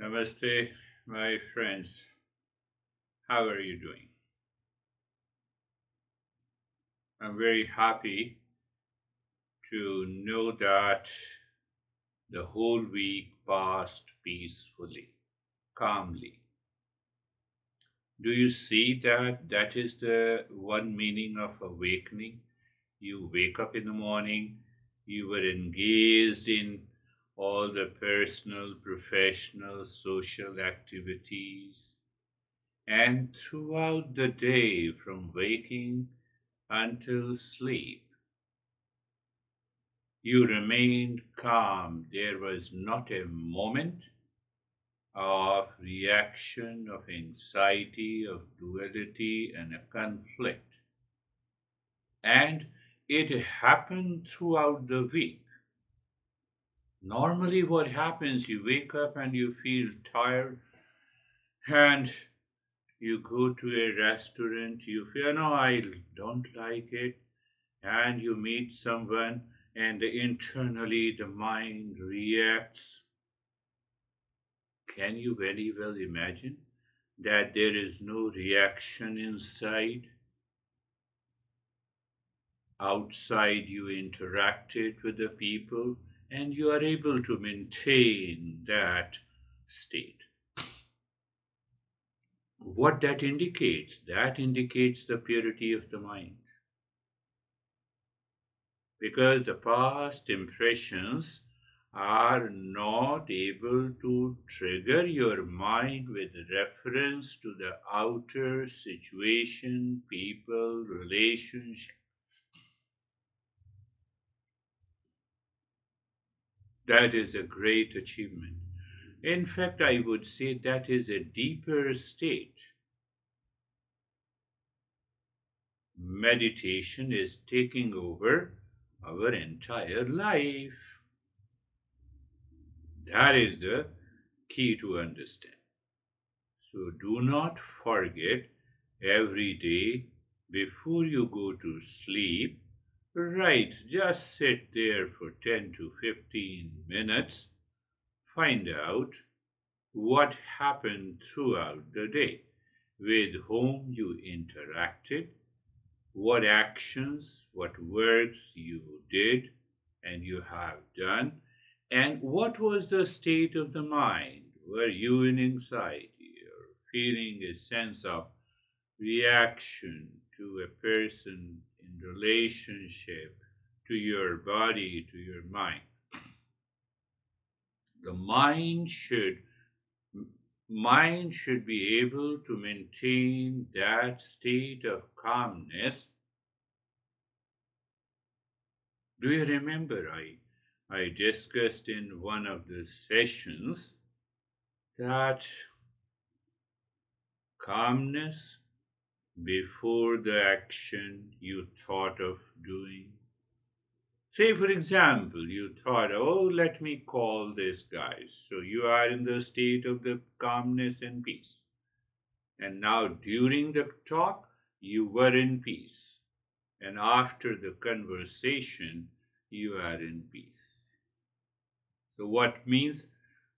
Namaste, my friends. How are you doing? I'm very happy to know that the whole week passed peacefully, calmly. Do you see that that is the one meaning of awakening? You wake up in the morning, you were engaged in all the personal, professional, social activities, and throughout the day, from waking until sleep, you remained calm. There was not a moment of reaction, of anxiety, of duality, and a conflict. And it happened throughout the week. Normally, what happens, you wake up and you feel tired, and you go to a restaurant, you feel, no, I don't like it, and you meet someone, and internally the mind reacts. Can you very well imagine that there is no reaction inside? Outside, you interacted with the people and you are able to maintain that state. What that indicates? That indicates the purity of the mind. Because the past impressions are not able to trigger your mind with reference to the outer situation, people, relationship. That is a great achievement. In fact, I would say that is a deeper state. Meditation is taking over our entire life. That is the key to understand. So do not forget every day before you go to sleep, right, just sit there for 10 to 15 minutes, find out what happened throughout the day, with whom you interacted, what actions, what works you did and you have done, and what was the state of the mind? Were you in anxiety or feeling a sense of reaction to a person in relationship to your body, to your mind? The mind should be able to maintain that state of calmness. Do you remember I discussed in one of the sessions that calmness before the action you thought of doing. Say, for example, you thought, oh, let me call this guy. So you are in the state of the calmness and peace. And now during the talk, you were in peace. And after the conversation, you are in peace. So what means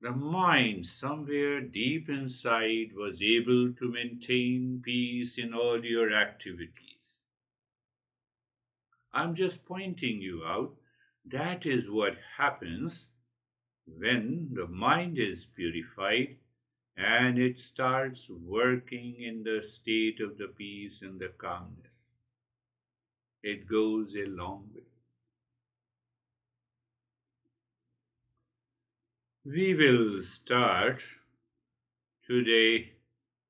the mind somewhere deep inside was able to maintain peace in all your activities. I'm just pointing you out. That is what happens when the mind is purified and it starts working in the state of the peace and the calmness. It goes a long way. We will start today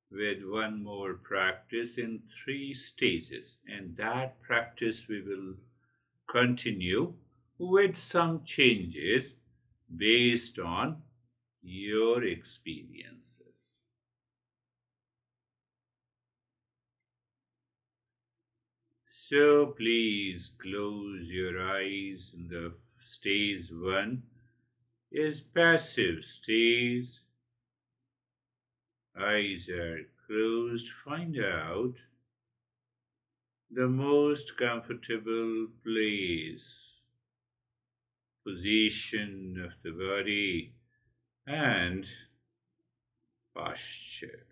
with one more practice in 3 stages, and that practice we will continue with some changes based on your experiences. So please close your eyes. In the stage 1 is passive stage. Eyes are closed. Find out the most comfortable place, position of the body, and posture.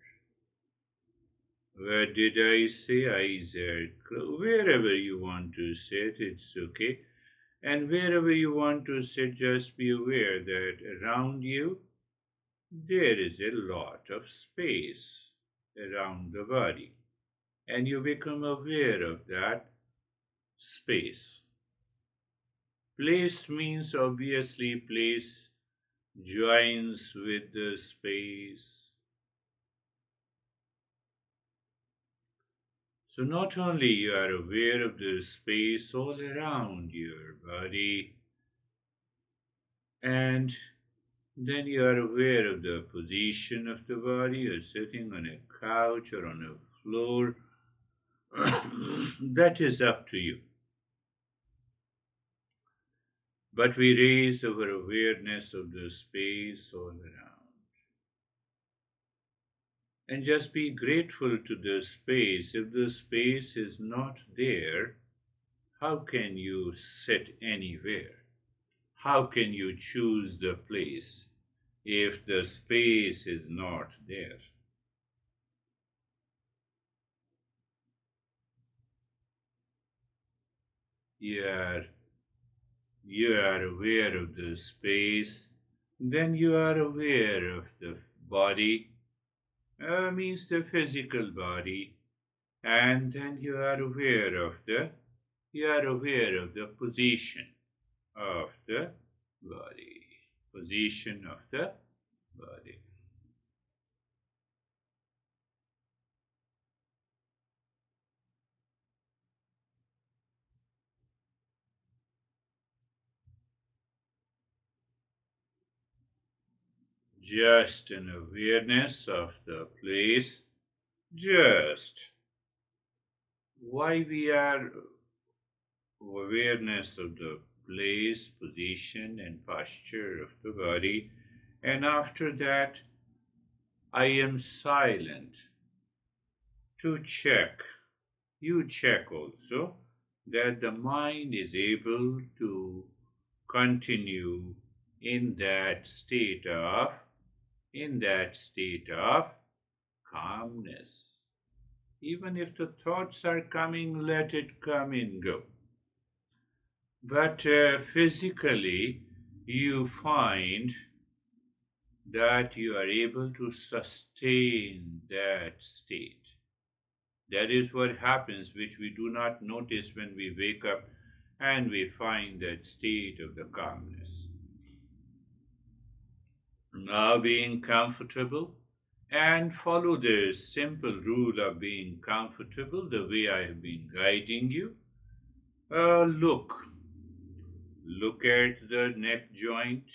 Where did I say eyes are closed? Wherever you want to sit, it's okay. And wherever you want to sit, just be aware that around you there is a lot of space around the body. And you become aware of that space. Place means obviously place joins with the space. So not only you are aware of the space all around your body, and then you are aware of the position of the body. You're sitting on a couch or on a floor. That is up to you. But we raise our awareness of the space all around. And just be grateful to the space. If the space is not there, how can you sit anywhere? How can you choose the place if the space is not there? You are, you are aware of the space, then you are aware of the body, means the physical body, and then you are aware of the position of the body. Position of the body. Just an awareness of the place, just why we are awareness of the place, position, and posture of the body, and after that, I am silent to check. You check also that the mind is able to continue in that state of calmness. Even if the thoughts are coming, let it come and go. But physically, you find that you are able to sustain that state. That is what happens, which we do not notice when we wake up and we find that state of the calmness. Now being comfortable, and follow the simple rule of being comfortable the way I have been guiding you. Look at the neck joint.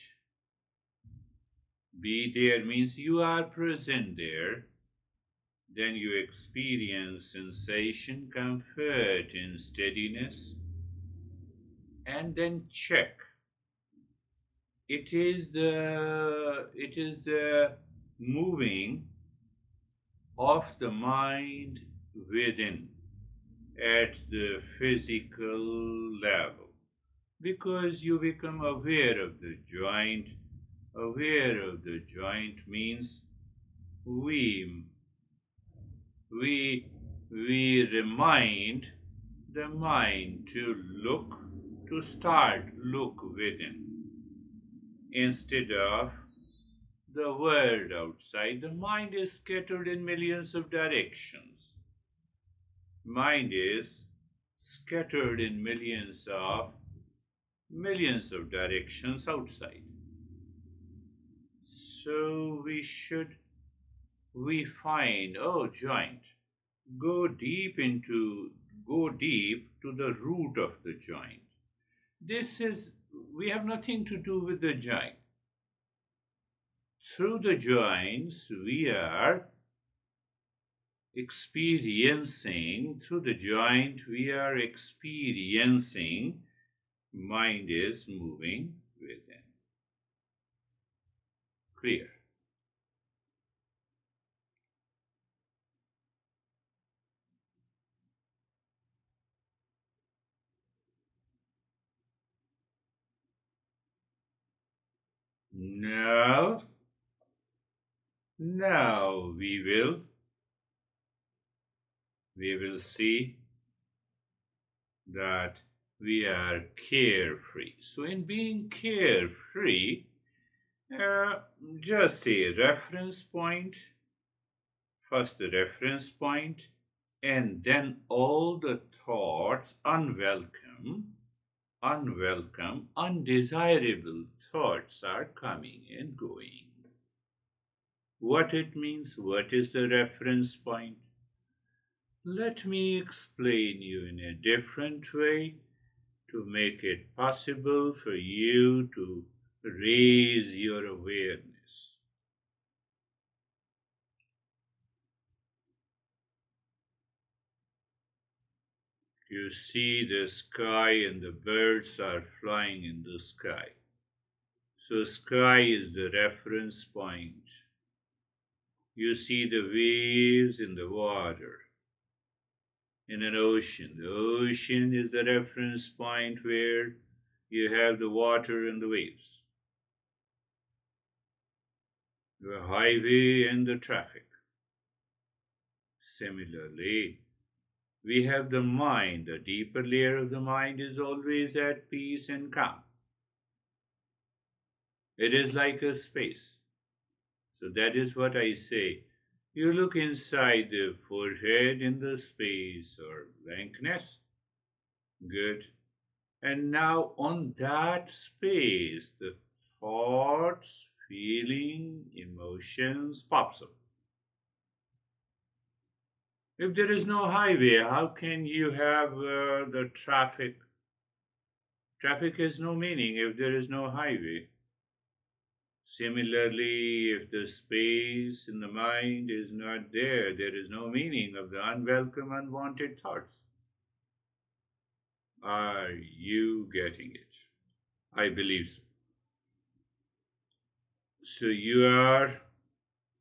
Be there means you are present there. Then you experience sensation, comfort, and steadiness. And then check. It is the moving of the mind within at the physical level, because you become aware of the joint. Aware of the joint means we remind the mind to look within instead of the world outside. The mind is scattered in millions of directions. Mind is scattered in millions of directions outside. So we find, oh, joint, go deep to the root of the joint. We have nothing to do with the joint. Through the joints, we are experiencing, mind is moving within. Clear? Now now we will see that we are carefree. So in being carefree, uh, just a reference point, first the reference point, and then all the thoughts, undesirable thoughts are coming and going. What it means, what is the reference point? Let me explain you in a different way to make it possible for you to raise your awareness. You see the sky and the birds are flying in the sky. So sky is the reference point. You see the waves in the water. In an ocean, the ocean is the reference point where you have the water and the waves, the highway and the traffic. Similarly, we have the mind. The deeper layer of the mind is always at peace and calm. It is like a space. So that is what I say. You look inside the forehead in the space or blankness. Good. And now on that space, the thoughts, feeling, emotions pops up. If there is no highway, how can you have the traffic? Traffic has no meaning if there is no highway. Similarly, if the space in the mind is not there, there is no meaning of the unwelcome, unwanted thoughts. Are you getting it? I believe so. So you are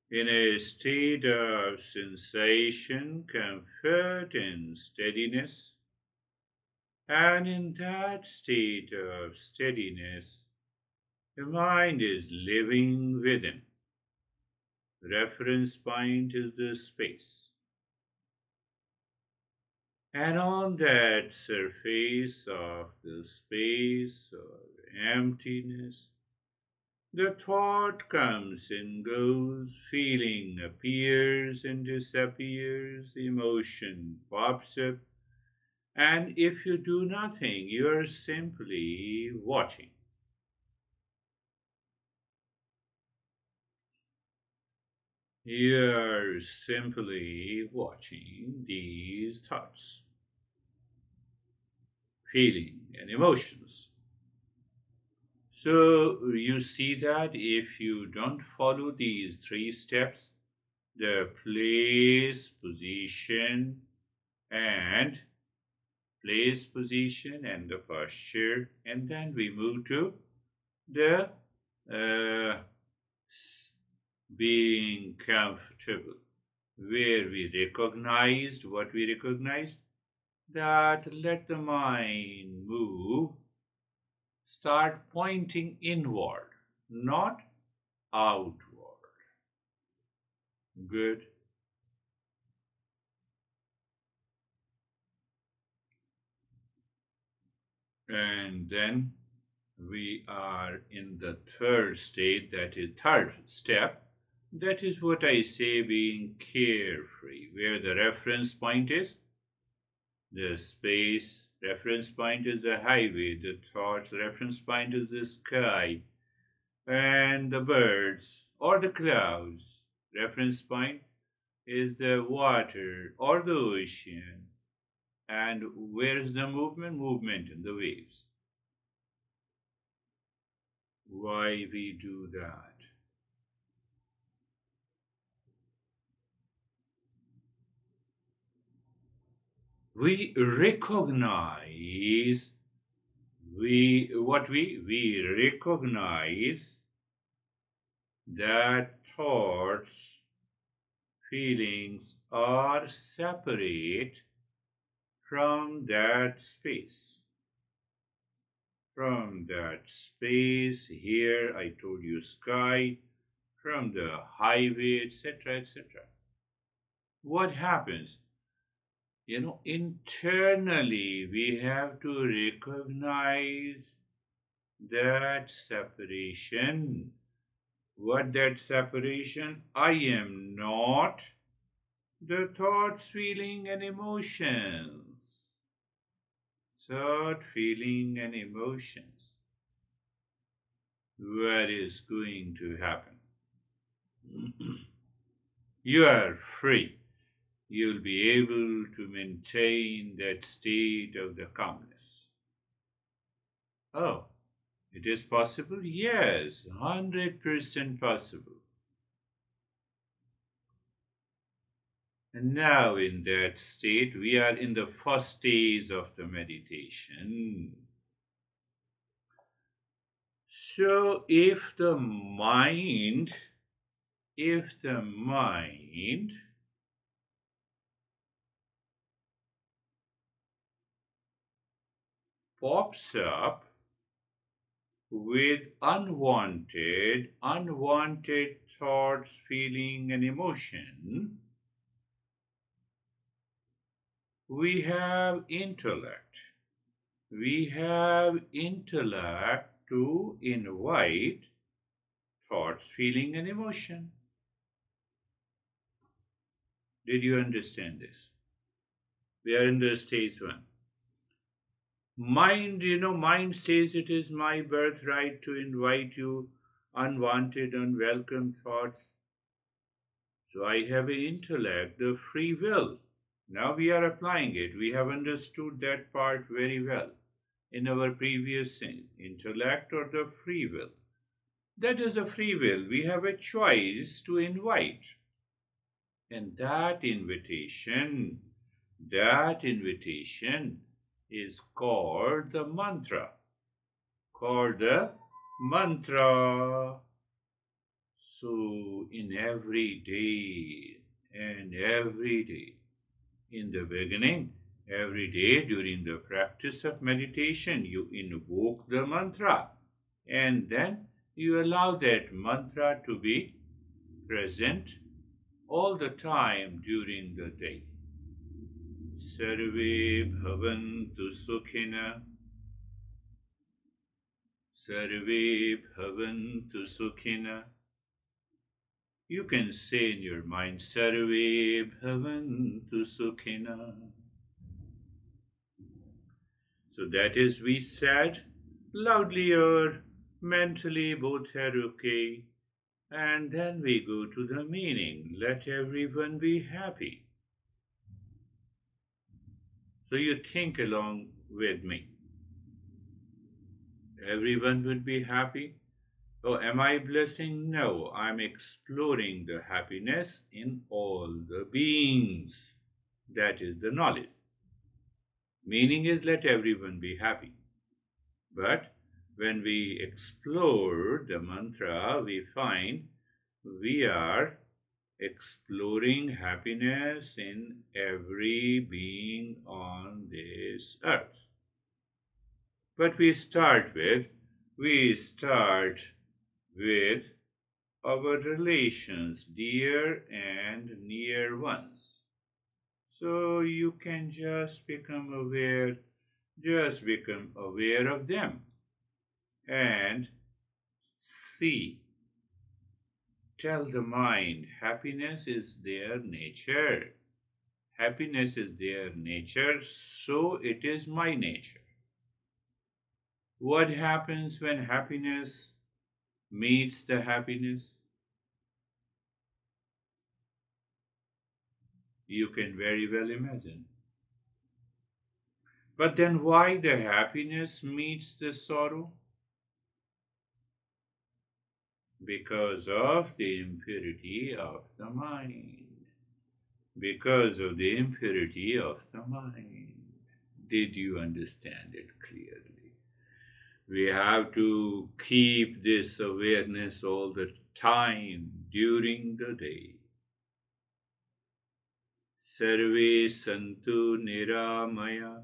in a state of sensation, comfort, and steadiness. And in that state of steadiness, the mind is living within. Reference point is the space. And on that surface of the space or emptiness, the thought comes and goes, feeling appears and disappears, emotion pops up, and if you do nothing, you are simply watching. You are simply watching these thoughts, feeling, and emotions. So you see that if you don't follow these 3 steps, the place, position, and the posture, and then we move to the uh, being comfortable, where we recognized what we recognized, that let the mind move, start pointing inward, not outward. Good. And then we are in the third state, that is third step. That is what I say being carefree, where the reference point is the space, reference point is the highway, the thoughts, reference point is the sky, and the birds or the clouds. Reference point is the water or the ocean. And where is the movement? Movement in the waves. Why we do that? We recognize we recognize that thoughts, feelings are separate from that space. From that space, here I told you sky, from the highway, etc., etc. What happens? Internally we have to recognize that separation. What that separation? I am not the thoughts, feeling, and emotions. Thought, feeling, and emotions. What is going to happen? You are free. You'll be able to maintain that state of the calmness. Oh, it is possible? Yes, 100% possible. And now in that state, we are in the first stage of the meditation. So if the mind pops up with unwanted thoughts, feeling, and emotion, we have intellect. We have intellect to invite thoughts, feeling, and emotion. Did you understand this? We are in the stage one. Mind says it is my birthright to invite you unwanted, unwelcome thoughts. So I have an intellect, the free will. Now we are applying it. We have understood that part very well in our previous intellect or the free will. That is a free will. We have a choice to invite. And that invitation is called the mantra. So in every day, in the beginning, every day during the practice of meditation, you invoke the mantra and then you allow that mantra to be present all the time during the day. Sarve bhavantu sukhina. Sarve bhavantu sukhina. You can say in your mind, Sarve bhavantu sukhina. So that is, we said loudly or mentally, both are okay. And then we go to the meaning. Let everyone be happy. So you think along with me. Everyone would be happy. Oh, am I blessing? No, I'm exploring the happiness in all the beings. That is the knowledge. Meaning is let everyone be happy. But when we explore the mantra, we find we are exploring happiness in every being on this earth. But we start with our relations, dear and near ones. So you can just become aware of them and see. Tell the mind, happiness is their nature. Happiness is their nature, so it is my nature. What happens when happiness meets the happiness? You can very well imagine. But then why the happiness meets the sorrow? Because of the impurity of the mind. Because of the impurity of the mind. Did you understand it clearly? We have to keep this awareness all the time during the day. Sarve santu niramaya.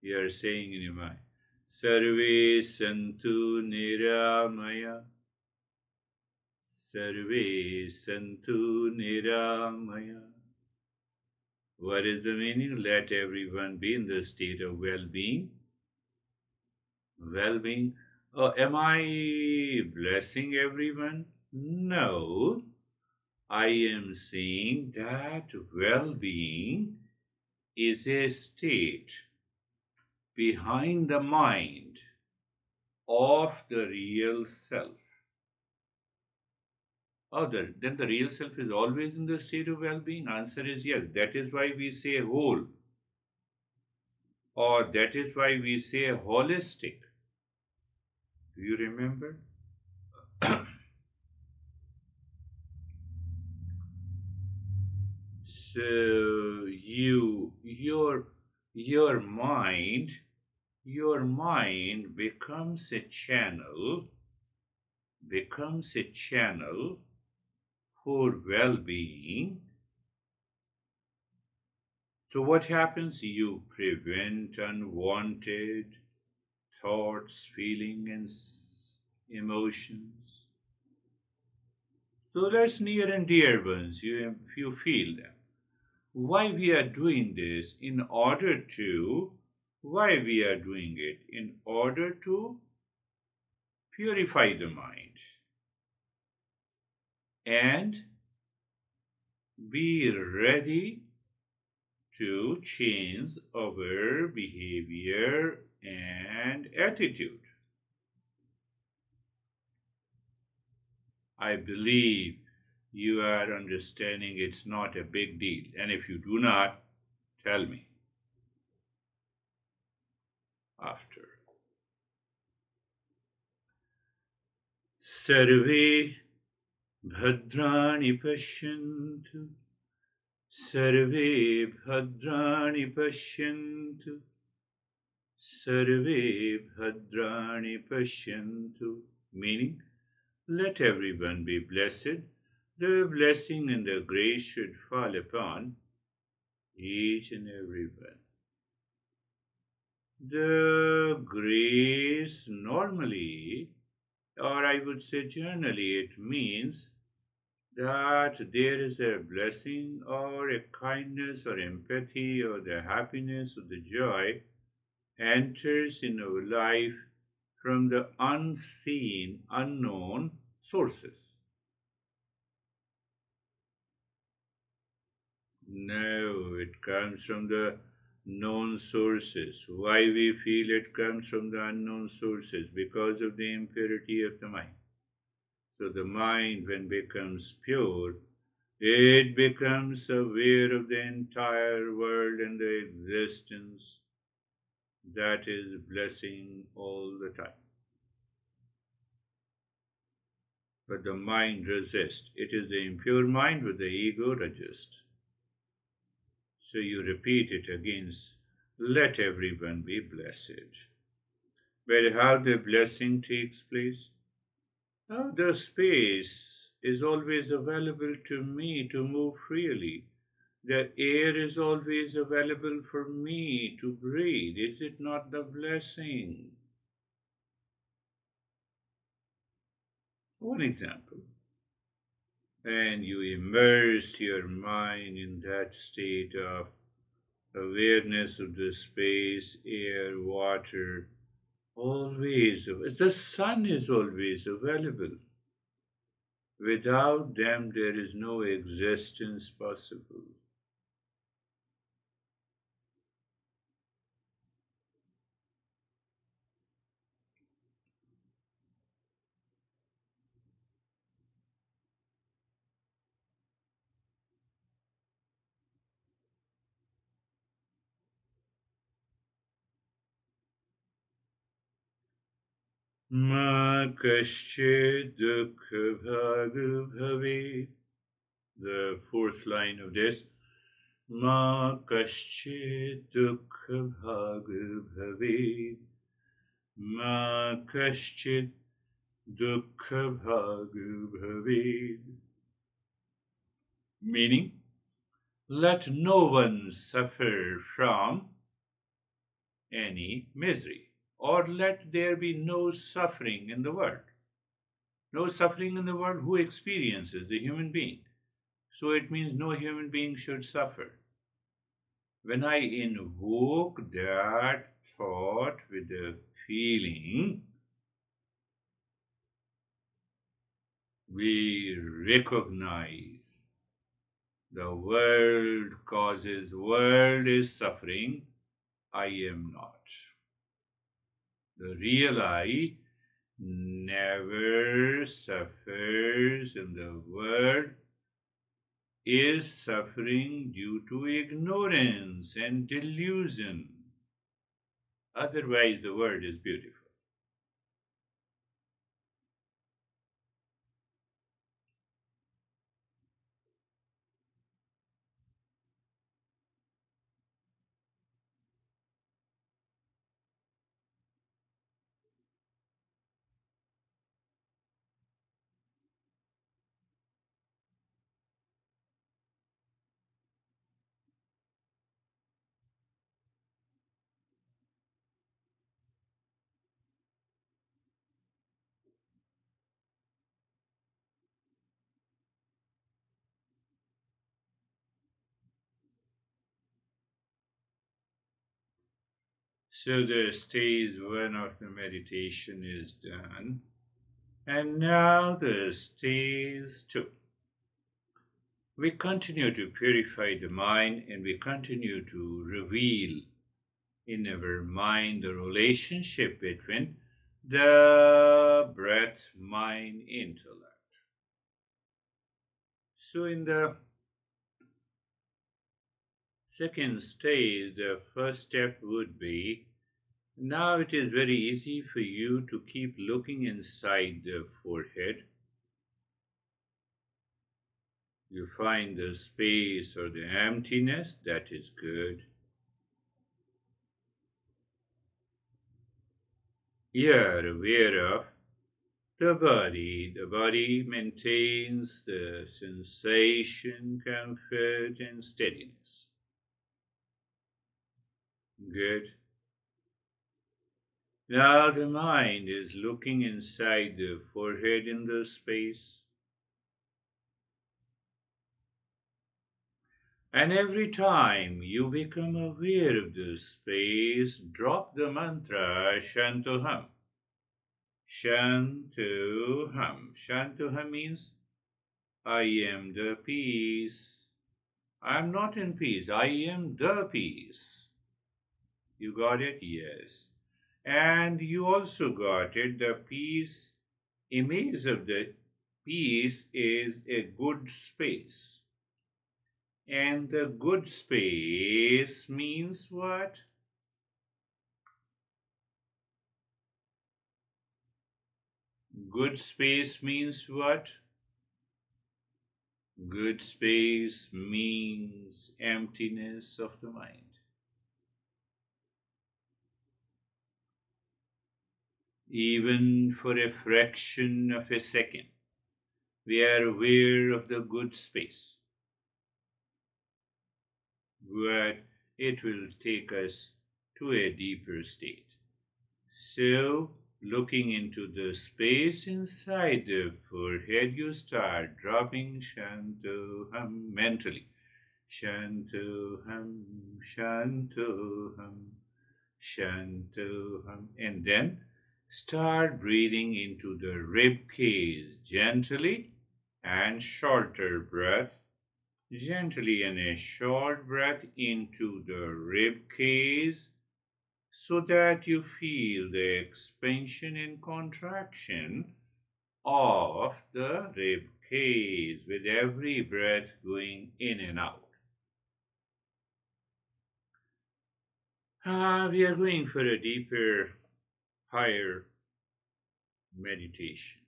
You are saying in your mind. Sarve santu niramaya. sarve santu niramaya. What is the meaning? Let everyone be in the state of well-being. Well-being. Oh, am I blessing everyone? No. I am saying that well-being is a state behind the mind of the real self. Oh, then the real self is always in the state of well-being? Answer is yes. That is why we say whole, or that is why we say holistic. Do you remember? So your mind becomes a channel for well-being. So what happens? You prevent unwanted thoughts, feelings, and emotions. So that's near and dear ones, if you feel them. Why we are doing this? Why we are doing it? In order to purify the mind and be ready to change our behavior and attitude. I believe you are understanding it's not a big deal. And if you do not, tell me after. Sarve bhadrani pashyantu. Sarve bhadrani pashyantu. Sarve bhadrani pashyantu. Meaning, let everyone be blessed. The blessing and the grace should fall upon each and everyone. The grace normally, or I would say generally, it means that there is a blessing or a kindness or empathy or the happiness or the joy enters in our life from the unseen, unknown sources. No, it comes from the known sources. Why we feel it comes from the unknown sources? Because of the impurity of the mind. So the mind, when becomes pure, it becomes aware of the entire world and the existence that is blessing all the time. But the mind resists. It is the impure mind with the ego resists. So you repeat it again, let everyone be blessed. But how the blessing takes place? Now the space is always available to me to move freely. The air is always available for me to breathe. Is it not the blessing? One example. And you immerse your mind in that state of awareness of the space, air, water, always. The sun is always available. Without them, there is no existence possible. Ma kaschid dukha bhagu bhavi. The fourth line of this. Ma kaschid dukha bhagu bhavi. Ma kaschid dukha bhagu bhavi. Meaning, let no one suffer from any misery, or let there be no suffering in the world. No suffering in the world. Who experiences? The human being. So it means no human being should suffer. When I invoke that thought with the feeling, we recognize the world causes, world is suffering, I am not. The real I never suffers in the world, is suffering due to ignorance and delusion. Otherwise, the world is beautiful. So the stage one of the meditation is done. And now the stage two. We continue to purify the mind and we continue to reveal in our mind the relationship between the breath, mind, intellect. So in the second stage, the first step would be, now it is very easy for you to keep looking inside the forehead. You find the space or the emptiness, that is good. You are aware of the body. The body maintains the sensation, comfort, and steadiness. Good. Now the mind is looking inside the forehead in the space. And every time you become aware of the space, drop the mantra Shantoham. Shantoham. Shantoham means I am the peace. I am not in peace. I am the peace. You got it? Yes. And you also got it. The peace, image of the peace is a good space. And the good space means what? Good space means what? Good space means emptiness of the mind. Even for a fraction of a second, we are aware of the good space. But it will take us to a deeper state. So, looking into the space inside the forehead, you start dropping Shantoham mentally. Shantoham, Shantoham, Shantoham. And then start breathing into the rib cage gently and shorter breath. Gently and a short breath into the rib cage so that you feel the expansion and contraction of the rib cage with every breath going in and out. We are going for a deeper, higher meditation.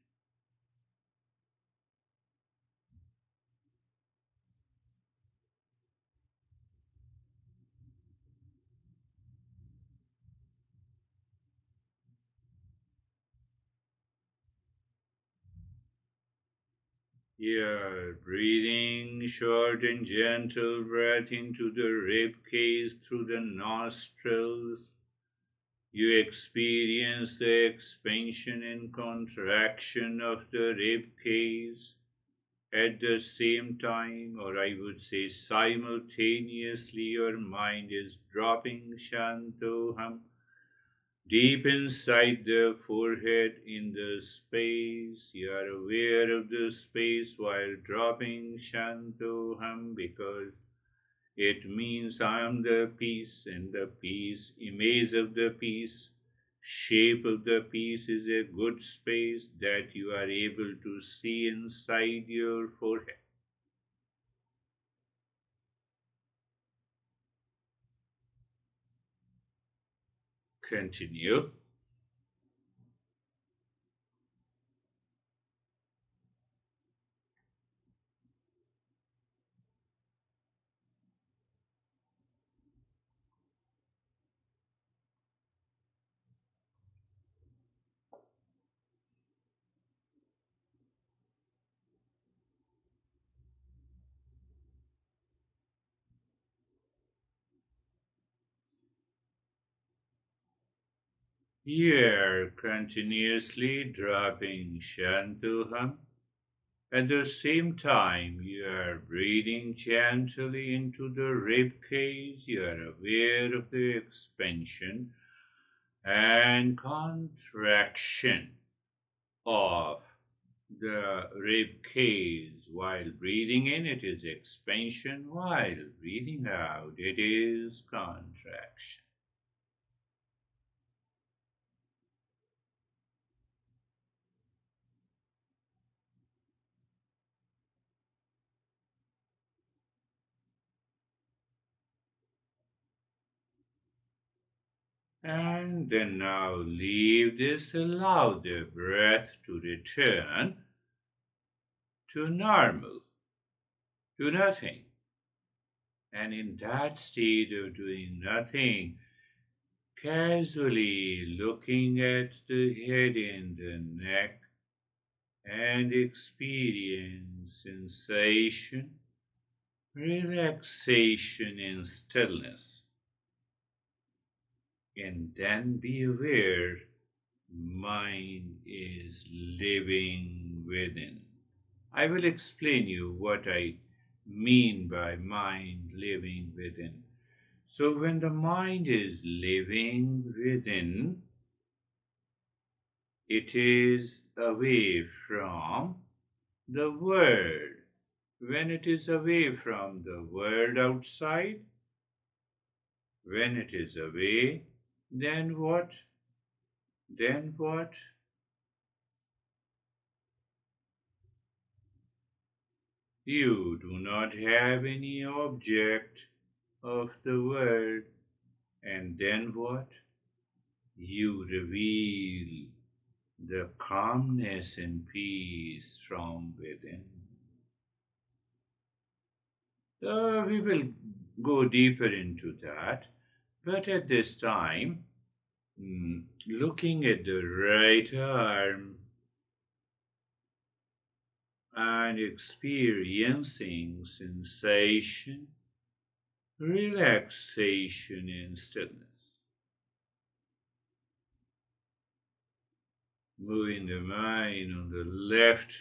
Here, breathing short and gentle breath into the rib cage through the nostrils. You experience the expansion and contraction of the rib cage at the same time, or I would say simultaneously. Your mind is dropping Shantoham deep inside the forehead in the space. You are aware of the space while dropping Shantoham, because it means I am the peace, and the peace, image of the peace, shape of the peace is a good space that you are able to see inside your forehead. Continue. Here, continuously dropping Shantuham. At the same time, you are breathing gently into the rib cage. You are aware of the expansion and contraction of the rib cage. While breathing in, it is expansion. While breathing out, it is contraction. And then now leave this, allow the breath to return to normal, to nothing. And in that state of doing nothing, casually looking at the head and the neck, and experience sensation, relaxation, and stillness. And then be aware mind is living within. I will explain you what I mean by mind living within. So when the mind is living within, it is away from the world. When it is away from the world outside, when it is away, then what? Then what? You do not have any object of the world. And then what? You reveal the calmness and peace from within. We will go deeper into that, but at this time, looking at the right arm and experiencing sensation, relaxation, and stillness. Moving the mind on the left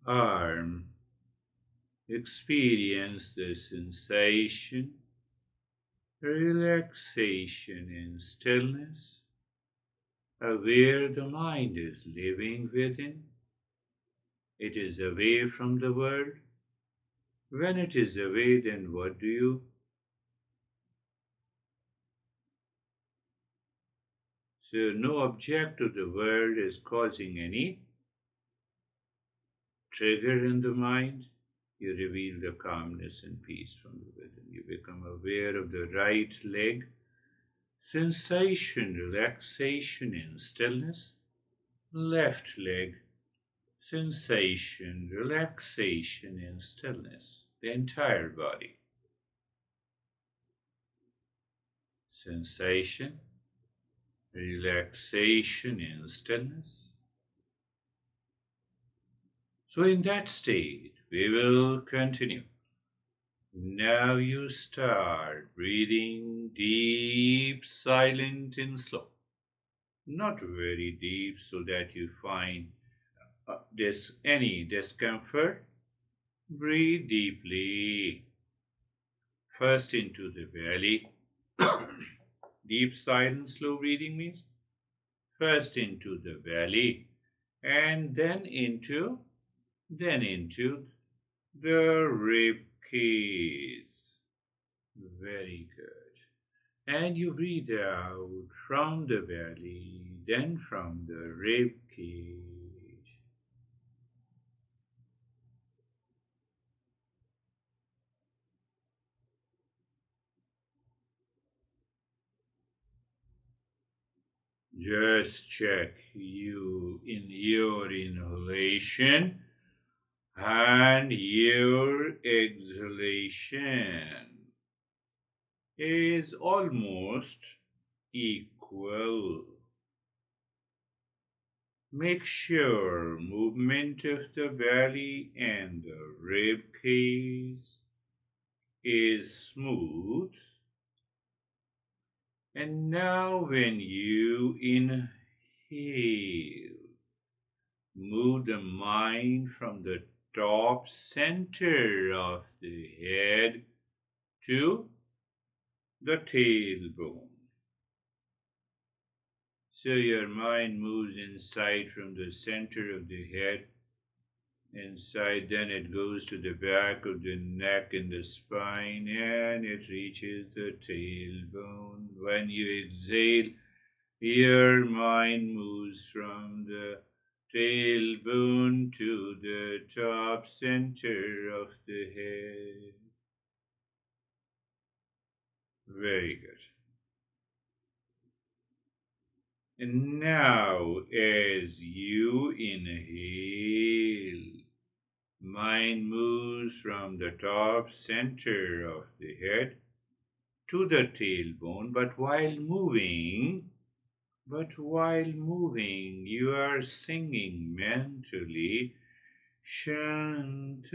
arm, experience the sensation, relaxation, and stillness, aware the mind is living within. It is away from the world. When it is away, then what do you? So no object of the world is causing any trigger in the mind. You reveal the calmness and peace from within. You become aware of the right leg, sensation, relaxation, and stillness. Left leg, sensation, relaxation, and stillness. The entire body. Sensation, relaxation, and stillness. So in that state, we will continue. Now you start breathing deep, silent, and slow. Not very deep so that you find any discomfort. Breathe deeply. First into the belly. Deep, silent, slow breathing means first into the belly and then into the rib cage. Very good. And you breathe out from the belly, then from the rib cage. Just check you in your inhalation and your exhalation is almost equal. Make sure movement of the belly and the rib cage is smooth. And now when you inhale, move the mind from the top center of the head to the tailbone. So your mind moves inside from the center of the head, inside, then it goes to the back of the neck and the spine, and it reaches the tailbone. When you exhale, your mind moves from the tailbone to the top center of the head. Very good. And now, as you inhale, mind moves from the top center of the head to the tailbone, but while moving, you are singing mentally Shantoham.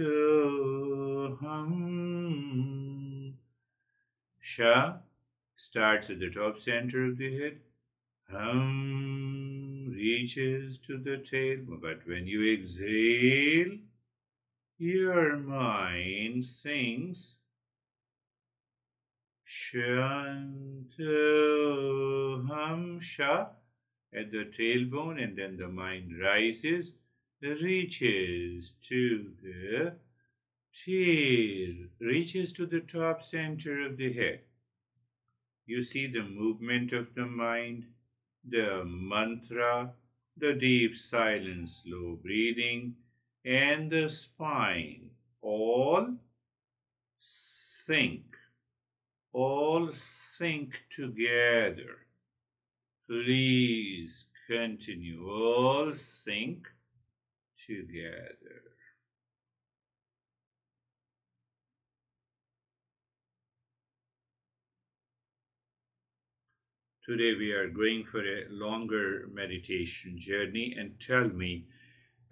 Sha starts at the top center of the head. Hum reaches to the tail, but when you exhale, your mind sings Shantoham Sha at the tailbone, and then the mind rises, reaches to the tail, reaches to the top center of the head. You see the movement of the mind, the mantra, the deep silent slow breathing, and the spine all sync, all sync together. Please continue, all sync together. Today we are going for a longer meditation journey, and tell me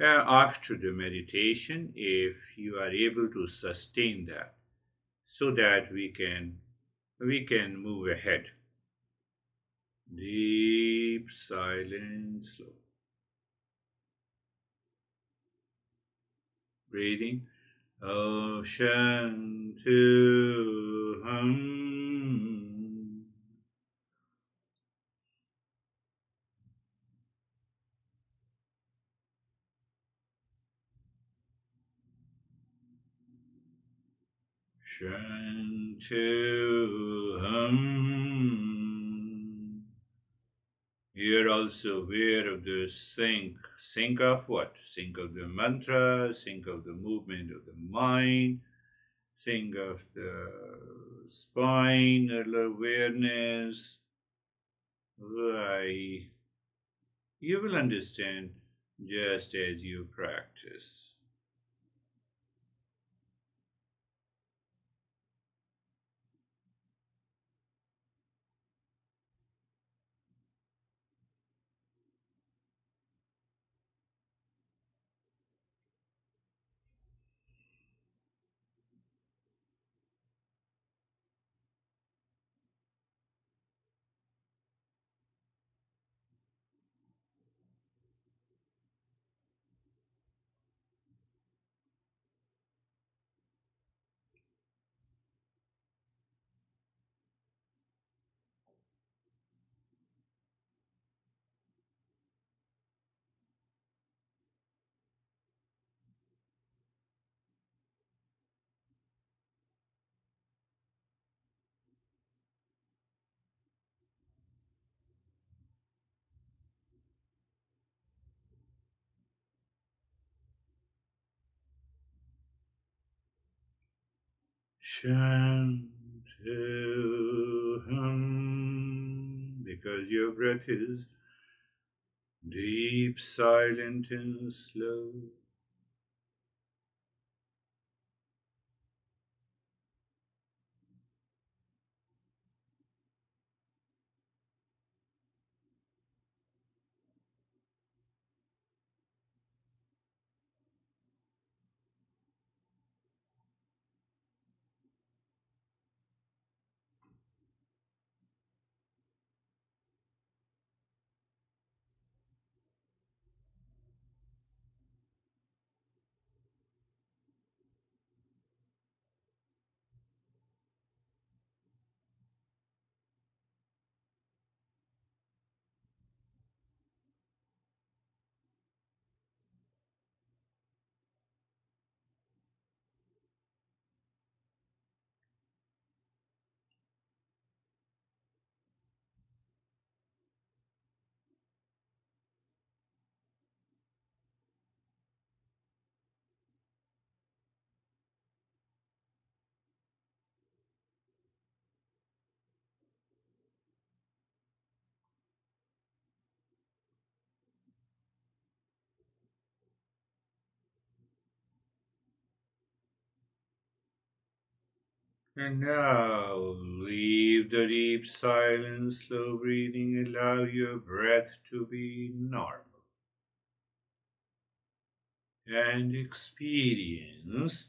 after the meditation if you are able to sustain that so that we can move ahead. Deep silent slow breathing. Ocean to hum. Shantuham. You're also aware of the sync. Sync of what? Sync of the mantra, sync of the movement of the mind, sync of the spinal awareness. Why? You will understand just as you practice. Shantoham, because your breath is deep, silent, and slow. And now leave the deep silence, slow breathing, allow your breath to be normal. And experience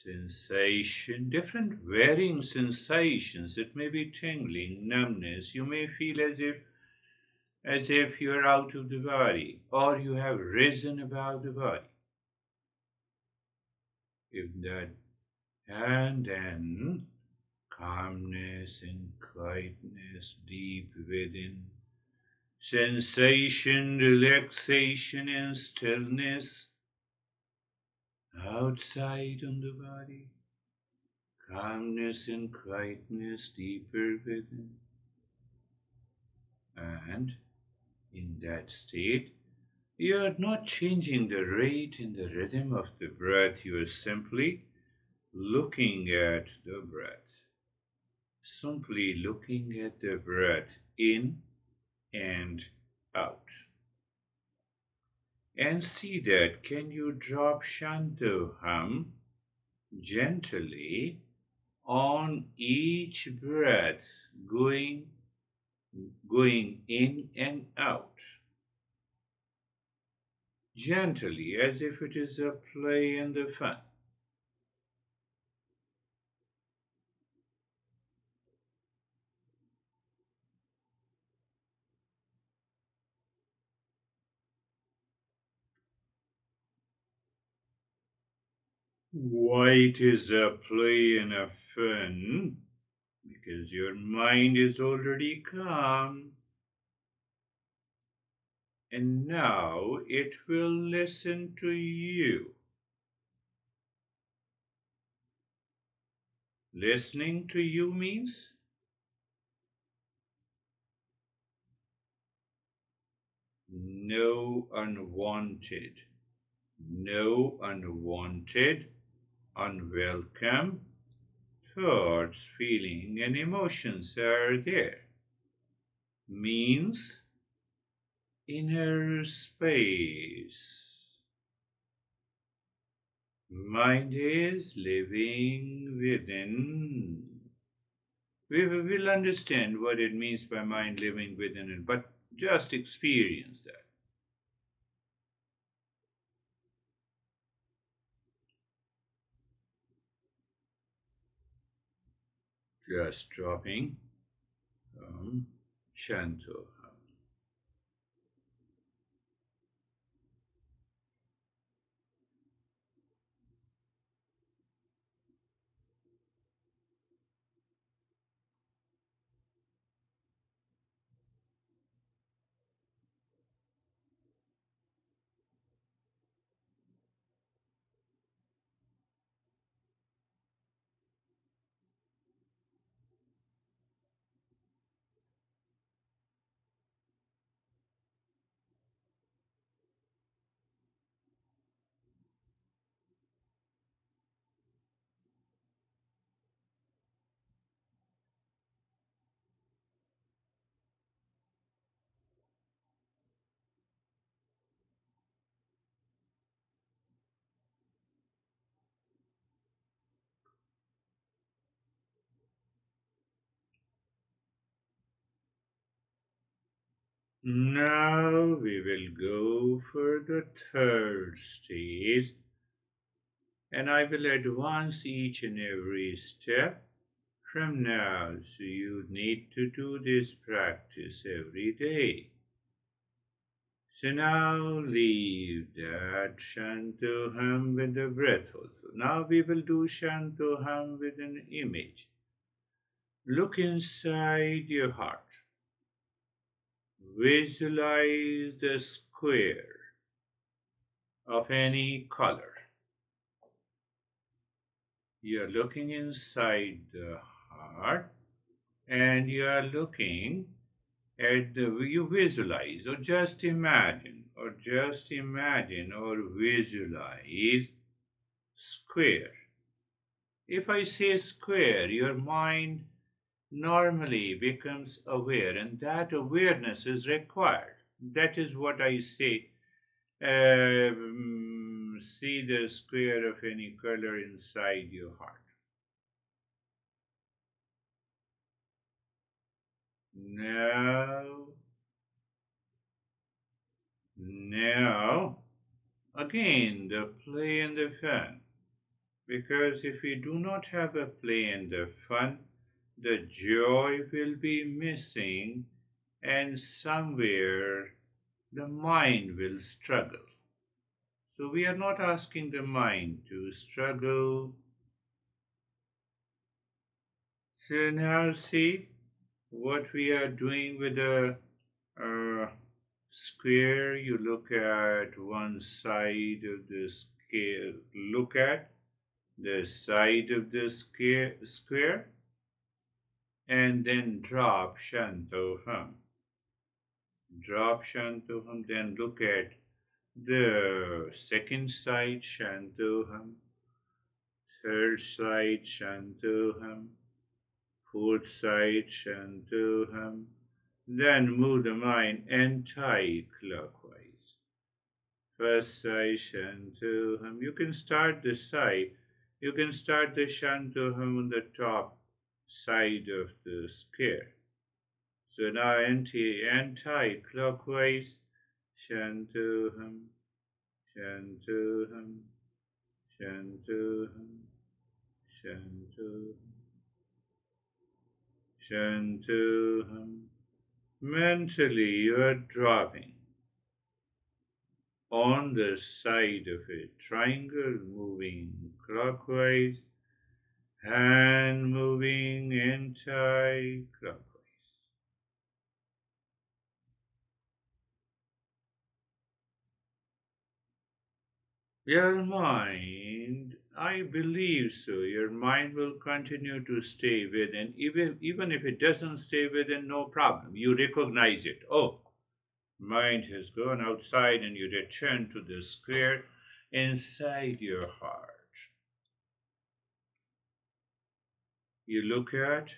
sensation, different varying sensations. It may be tingling, numbness. You may feel as if you're out of the body or you have risen above the body. If that, and then calmness and quietness deep within, sensation, relaxation, and stillness outside on the body, calmness and quietness deeper within. And in that state, you are not changing the rate and the rhythm of the breath, you are simply looking at the breath. Simply looking at the breath in and out. And see that, can you drop Shantoham gently on each breath, going in and out, gently, as if it is a play and the fun. Why it is a play and a fun? Because your mind is already calm, and now it will listen to you. Listening to you means no unwanted, unwelcome thoughts, feelings, and emotions are there. Means inner space. Mind is living within. We will understand what it means by mind living within it, but just experience that. Just dropping Shanto. Now we will go for the third stage, and I will advance each and every step from now. So you need to do this practice every day. So now leave that Shantoham with the breath also. Now we will do Shantoham with an image. Look inside your heart. Visualize the square of any color. You are looking inside the heart and you are looking at you visualize or just imagine or visualize square. If I say square, your mind normally becomes aware, and that awareness is required. That is what I say. See the square of any color inside your heart. Now, again, the play and the fun. Because if we do not have a play and the fun, the joy will be missing, and somewhere the mind will struggle. So we are not asking the mind to struggle. So now see what we are doing with the square. You look at one side of the scale, look at the side of the square, and then drop Shantoham. Drop Shantoham, then look at the second side Shantoham, third side Shantoham, fourth side Shantoham, then move the mind anti-clockwise. First side Shantoham. You can start the Shantoham on the top side of the square. So now anti-clockwise Shantoham, Shantoham, Shantoham, Shantoham, Shantoham. Mentally you are dropping on the side of a triangle, moving clockwise and moving anti-clockwise. Your mind, I believe so, your mind will continue to stay within, even if it doesn't stay within, no problem. You recognize it. Oh, mind has gone outside, and you return to the square inside your heart. You look at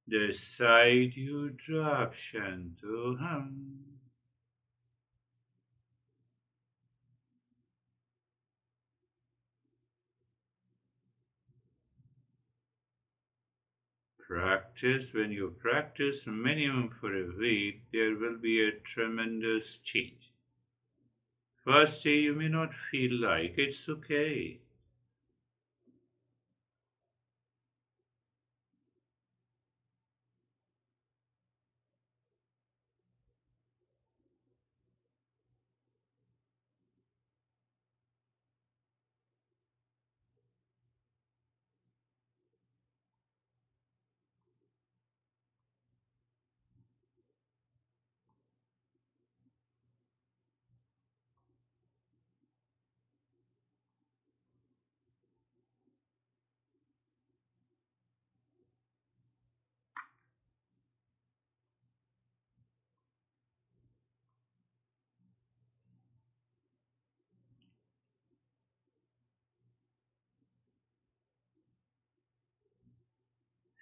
the side you drop Shantoham. Practice, when you practice minimum for a week, there will be a tremendous change. First day you may not feel like it's okay.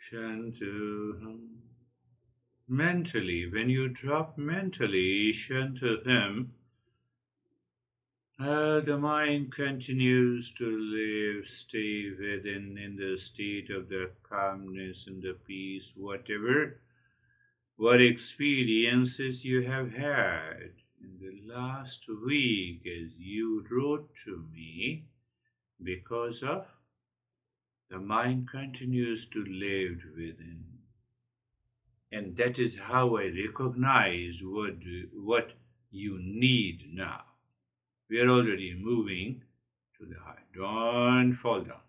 Shantoham. Mentally, when you drop mentally Shantoham, the mind continues to live, stay within in the state of the calmness and the peace, whatever what experiences you have had in the last week as you wrote to me, because of the mind continues to live within. And that is how I recognize what you need now. We are already moving to the high. Don't fall down.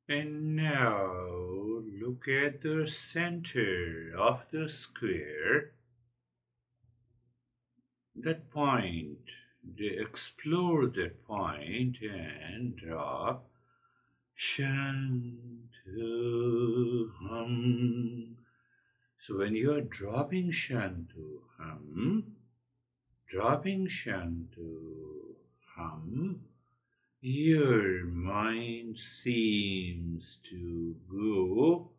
And now look at the center of the square, that point. Explore that point and drop Shantu Hum. So when you are dropping Shantu Hum, dropping Shantu Hum, your mind seems to go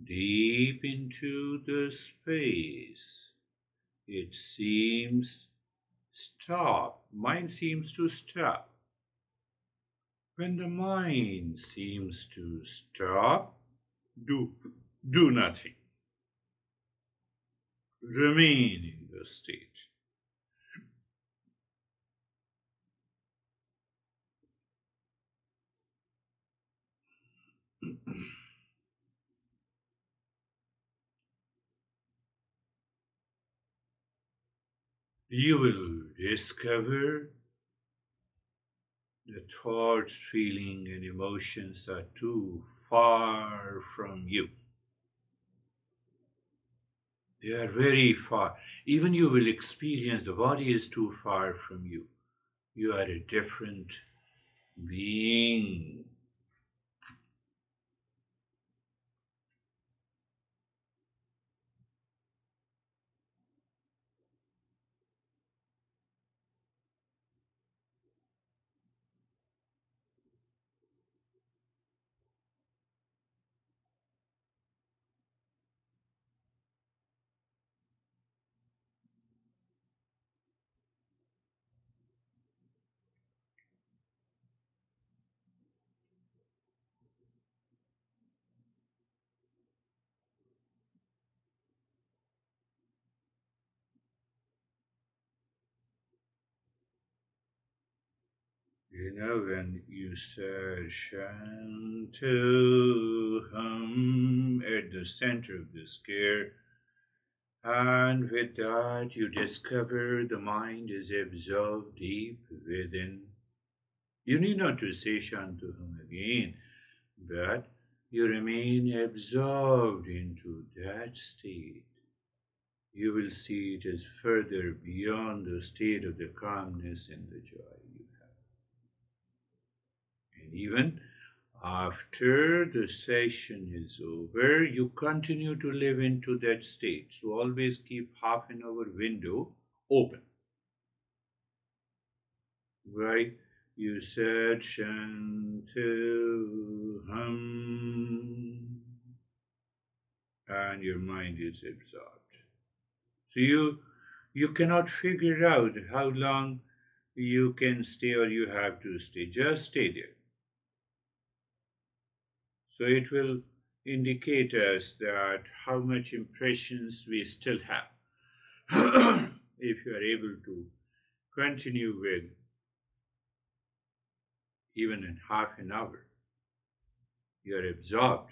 deep into the space. It seems mind seems to stop. When the mind seems to stop, do, do nothing. Remain in the state. You will discover the thoughts, feelings, and emotions are too far from you. They are very far. Even you will experience the body is too far from you. You are a different being. When you say Shantu Hum at the center of the scare, and with that you discover the mind is absorbed deep within. You need not to say Shantu Hum again, but you remain absorbed into that state. You will see it as further beyond the state of the calmness and the joy you have. And even after the session is over, you continue to live into that state. So always keep half an hour window open. Right? You said Shantu Hum, and your mind is absorbed. So you cannot figure out how long you can stay or you have to stay. Just stay there. So it will indicate us that how much impressions we still have. If you are able to continue with even in half an hour, you are absorbed.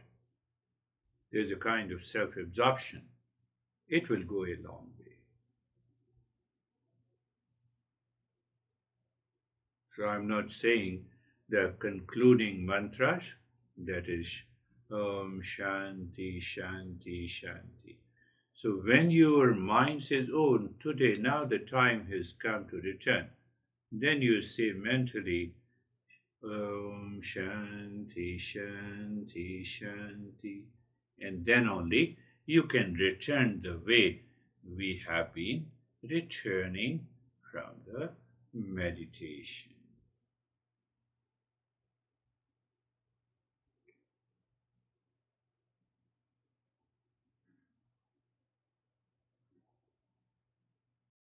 There's a kind of self-absorption. It will go a long way. So I'm not saying the concluding mantras, that is Om Shanti, Shanti, Shanti. So when your mind says, oh, today, now the time has come to return, then you say mentally, Om Shanti, Shanti, Shanti, and then only you can return the way we have been returning from the meditation.